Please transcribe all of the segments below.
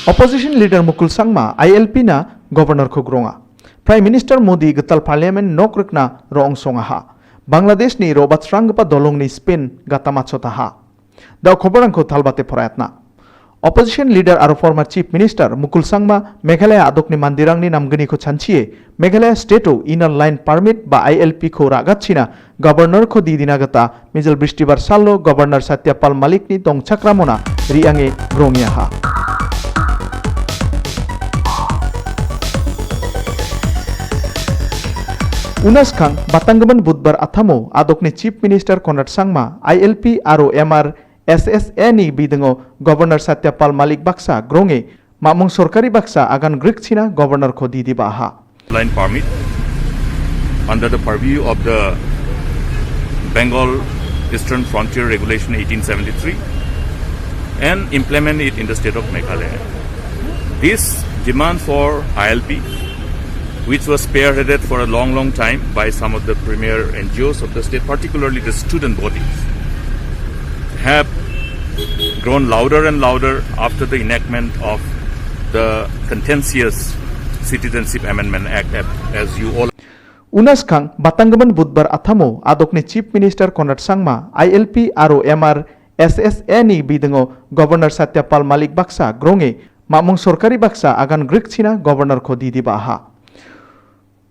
Opposition leader Mukul Sangma ILP na Governor Khugronga. Prime Minister Modi getal Parliament nokrikna roong songaha. Bangladesh ni robat srangpa dolong ni Spain gatamachotaha. Da khoborangko thalbate phorayatna. Opposition leader aro former Chief Minister Mukul Sangma Meghalaya adokni mandirangni namgani ko chanchie Meghalaya state o inner line permit ba ILP ko ragatchina governor ko didina gata mijal bristibar sallo governor Satyapal Malik ni tongchakramona riange grongiaha. Unas kang Batanggaman Budbar Athamo adokni Chief Minister Konrad Sangma ILP aro MR SSNI bidengo Governor Satyapal Malik baksa gronge mamong sorkari baksa agan grikchina governor ko didi baha. Line permit under the purview of the Bengal Eastern Frontier Regulation 1873 and implement it in the state of Meghalaya. This demand for ILP, which was spearheaded for a long time by some of the premier NGOs of the state, particularly the student bodies, have grown louder and louder after the enactment of the contentious Citizenship Amendment Act, as you all. Unas kang Batanggaman Budbar Athamo adokni Chief Minister Konrad Sangma ILP aro MR SSNI bidengo Governor Satyapal Malik baksa gronge mamong sorkari baksa agan grikchina governor ko didi baha.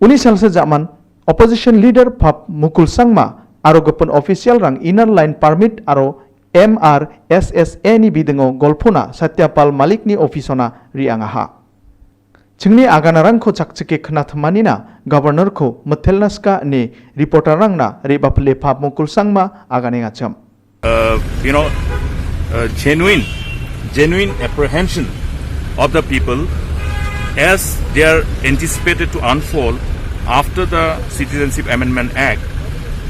Uni salsa zaman opposition leader Pap Mukul Sangma aro gopon official rang inner line permit aro MR SSNI bidengo golpona Satyapal Malik ni ofisona riangaha. Chingni aganarang ko chakchike khnathmanina governor ko muthelnaska ni reporter rangna rebaple Pap Mukul Sangma aganenga cham. Genuine apprehension of the people as they are anticipated to unfold after the Citizenship Amendment Act.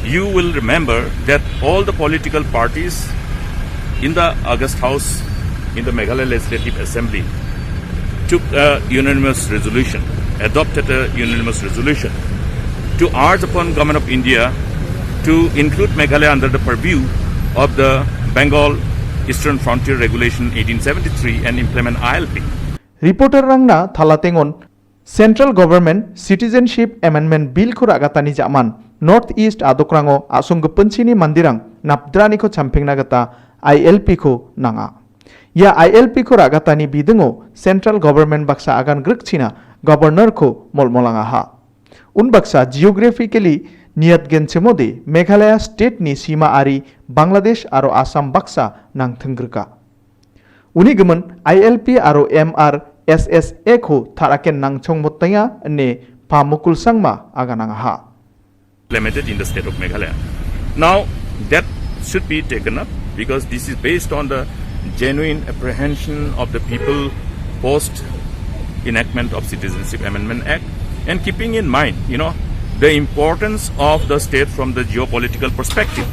You will remember that all the political parties in the August House in the Meghalaya Legislative Assembly took a unanimous resolution, adopted a unanimous resolution to urge upon Government of India to include Meghalaya under the purview of the Bengal Eastern Frontier Regulation 1873 and implement ILP. Reporter rangna thalatengon Central Government Citizenship Amendment Bill ko ragatani zaman North East adokrango asung gepenchini mandirang napdrani ko champengna gata ILP ko nanga. Ya ILP ko ragatani bidengo Central Government baksa agan grikchina Governor ko molmolanga ha. Un baksa geographically niat genchemode Meghalaya state ni sima ari Bangladesh aro Assam baksa nang thengrika. Uni gemen ILP aro MR SSA ko tharaken nang chongmotaya ne Pa Mukul Sangma agananga ha. Implemented in the state of Meghalaya. Now that should be taken up because this is based on the genuine apprehension of the people post enactment of Citizenship Amendment Act and keeping in mind, the importance of the state from the geopolitical perspective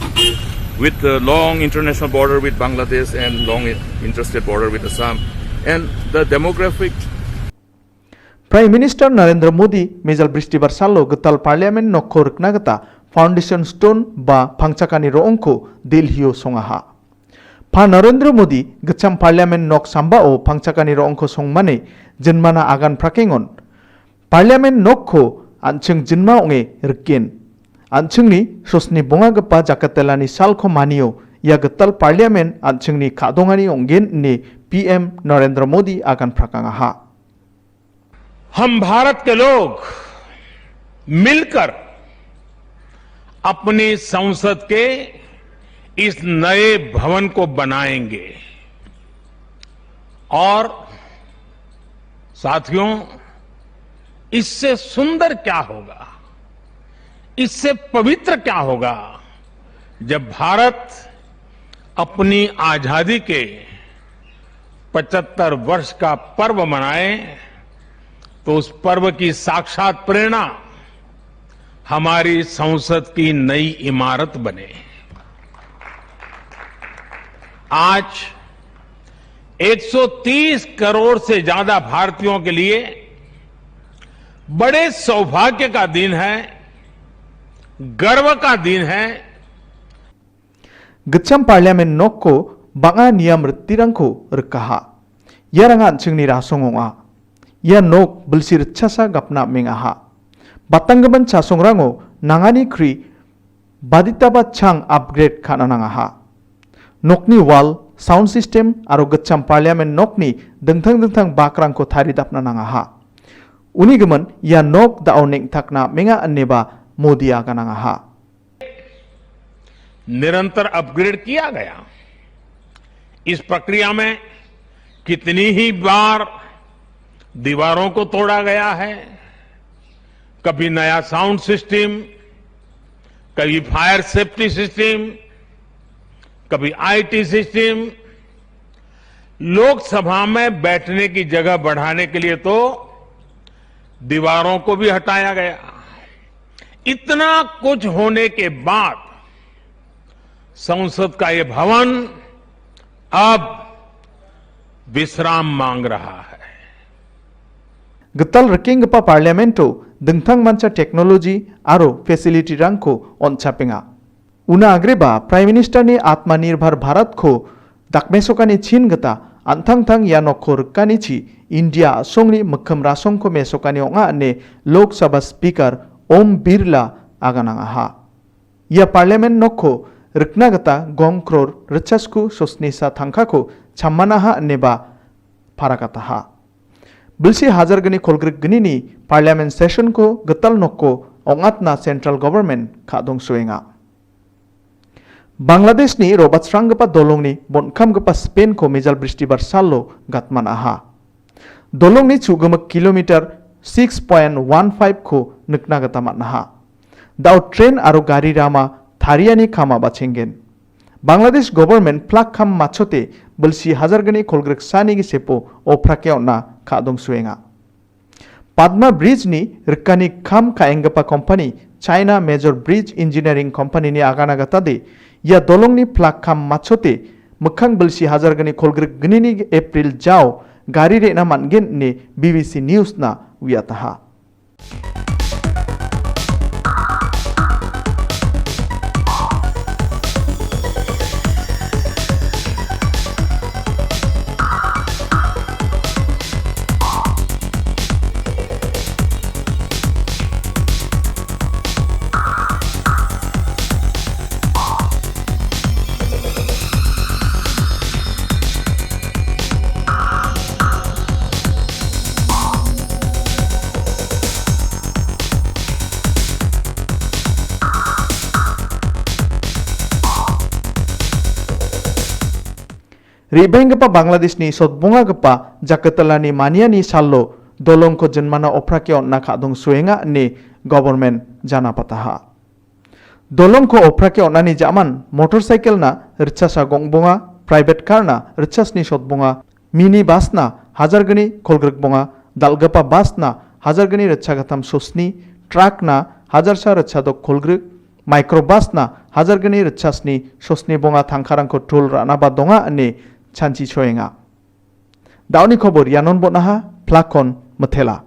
with the long international border with Bangladesh and long interstate border with Assam and the demographic. Prime Minister Narendra Modi mejal bristibar sallo getal parliament nokko riknagata foundation stone ba phangchakani roongko dilhio songaha. Pa Narendra Modi gecham parliament nok sambao phangchakani roongko songmane jenmana agan prakengon. Parliament nokko ancheng jenma onge rikin. Anchengni sosni bongagapa jakatelani salko manio ya getal parliament anchengni kadongani ongen ni PM Narendra Modi agan prakangaha. हम भारत के लोग मिलकर अपनी संसद के इस नए भवन को बनाएंगे और साथियों इससे सुंदर क्या होगा, इससे पवित्र क्या होगा जब भारत अपनी आजादी के 75 वर्ष का पर्व मनाए तो उस पर्व की साक्षात प्रेरणा हमारी संसद की नई इमारत बने। आज 130 करोड़ से ज्यादा भारतीयों के लिए बड़े सौभाग्य का दिन है, गर्व का दिन है। Gecham parliament nokko banga niam retirangko rekaha. Yarangan chungni rasongonga. Ya nok belsi rechasa gapna mengaha. Batanggaban chasongrango nangani kri baditaba chang upgrade kananangaha. Nokni wall, sound system aro gacham parliament nokni dengthang bakrangko tharidapna nangaha. Unigaman ya nok dao ning takna menga anneba Modi aganangaha. निरंतर upgrade किया गया। इस प्रक्रिया में कितनी ही बार दीवारों को तोड़ा गया है, कभी नया साउंड सिस्टम, कभी फायर सेफ्टी सिस्टम, कभी आईटी सिस्टम। लोकसभा में बैठने की जगह बढ़ाने के लिए तो दीवारों को भी हटाया गया। इतना कुछ होने के बाद संसद का ये भवन अब विश्राम मांग रहा है। Getal rekingpa parlamento dengthang mancha technology aro facility rangko onchapenga. Una agreba Prime Minister ni Atmanirbhar Bharat ko dakmesokani chin gata anthang ya nokhor kanichi India songni mukham rasong ko mesokani onga ne Lok Sabha Speaker Om Birla aganangaha. Ya parliament nokho riknagata gong crore rechasku sosnisa thangkhako chammanaha neba parakataha. Bilsi hajar gani kolgrik gani ni parliament session ko getal nokko ongatna central government khadong suenga. Bangladesh ni robat sranggapa dolong ni bonkamgapa Spain ko mejal bristibar sallo gatmanaha. Dolong ni chugamak kilometer 6.15 ko nuknagata matnaha. Dao train aro gari rama thariani khama bachengen. Bangladesh government plak kham machote bilsi hajar gani kolgrik sani gi sepo oprake onna khadong suenga. Padma Bridge ni rikani kham kaengapa company China Major Bridge Engineering Company ni aganagata de ya dolong ni plak kham machote mukhang bilsi hajar gani kolgrik gani ni April jao gari re na mangen ni BBC News na wiataha. Ribengapa Bangladesh ni sotbunga gapa Jakartalani mania ni sallo dolong ko jenmana oprakyo na khadong suenga ni government jana pataha. Dolong ko oprakyo na ni jaman motorcycle na rchasa gongbunga private car na rchas ni sotbunga mini bus na hajargani kolgrek bunga dalgapa bus na hajargani rchagatam susni truck na hajarsa rchadok kolgrek microbus na hajargani rchasni sosni bunga thangkharangko tul rana ba donga ni chanchi choenga. Dauni khobor yanon bonaha plakon mathela.